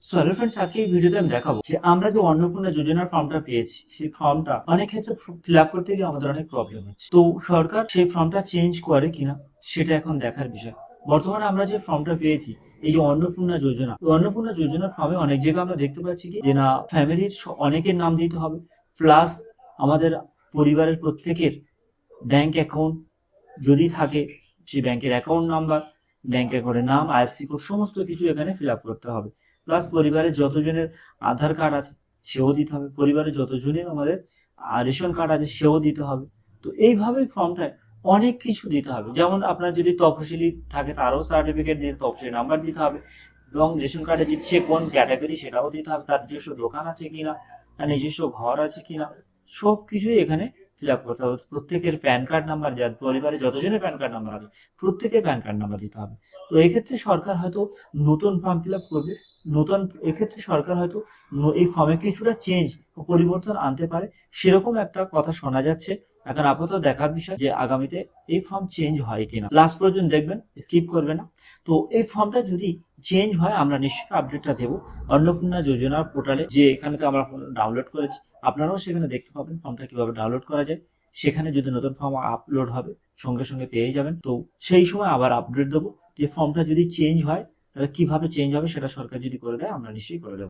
So hello friends, আজকে এই ভিডিওতে আমি দেখাবো যে আমরা যে অন্নপূর্ণা যোজনার ফর্মটা পেয়েছি, সেই ফর্মটা অনেক ক্ষেত্রে ফিল আপ করতে গিয়ে আমাদের অনেক প্রবলেম হচ্ছে। তো সরকার সেই ফর্মটা চেঞ্জ করে কিনা সেটা এখন দেখার বিষয়। বর্তমানে আমরা যে ফর্মটা পেয়েছি, এই যে অন্নপূর্ণা যোজনা, এই অন্নপূর্ণা যোজনার ফর্মে অনেক জায়গায় আমরা দেখতে পাচ্ছি কি যে না, ফ্যামিলির অনেকের নাম দিতে হবে, প্লাস আমাদের পরিবারের প্রত্যেকের ব্যাংক অ্যাকাউন্ট যদি থাকে, সেই ব্যাংকের অ্যাকাউন্ট নাম্বার, ব্যাংক অ্যাকাউন্টের নাম, আইএফসি কোড সমস্ত কিছু এখানে ফিল আপ করতে হবে। প্লাস পরিবারের যতজনের আধার কার্ড আছে সেও দিতে হবে, পরিবারের যতজনের আমাদের রেশন কার্ড আছে সেও দিতে হবে। তো এইভাবে ফর্মটায় অনেক কিছু দিতে হবে। যেমন আপনার যদি তফসিলি থাকে তারও সার্টিফিকেট দিয়ে তফসিলি নাম্বার দিতে হবে, এবং রেশন কার্ডে যদি সে কোন ক্যাটাগরি সেটাও দিতে হবে, তার নিজস্ব দোকান আছে কিনা, তার নিজস্ব ঘর আছে কিনা, সব কিছুই এখানে ফিল আপ করতে হবে। প্রত্যেকের প্যান কার্ড নাম্বার, যার পরিবারে যতজনের প্যান কার্ড নাম্বার আছে প্রত্যেকের প্যান কার্ড নাম্বার দিতে হবে। তো এক্ষেত্রে সরকার হয়তো নতুন ফর্ম ফিল আপ করবে, নতুন এক্ষেত্রে সরকার হয়তো এই ফর্মে কিছুটা চেঞ্জ ও পরিবর্তন আনতে পারে, সেরকম একটা কথা শোনা যাচ্ছে। এখন আপাতত দেখার বিষয় যে আগামীতে এই ফর্ম চেঞ্জ হয় কিনা। লাস্ট পর্যন্ত দেখবেন, স্কিপ করবে না। তো এই ফর্মটা যদি চেঞ্জ হয় আমরা নিশ্চয়ই আপডেটটা দেবো অন্নপূর্ণা যোজনার পোর্টালে, যে এখানে তো আমরা ডাউনলোড করেছি, আপনারাও সেখানে দেখতে পাবেন ফর্মটা কিভাবে ডাউনলোড করা যায়। সেখানে যদি নতুন ফর্ম আপলোড হবে সঙ্গে সঙ্গে পেয়ে যাবেন। তো সেই সময় আবার আপডেট দেবো যে ফর্মটা যদি চেঞ্জ হয় তাহলে কিভাবে চেঞ্জ হবে, সেটা সরকার যদি করে দেয় আমরা নিশ্চয়ই করে দেবো।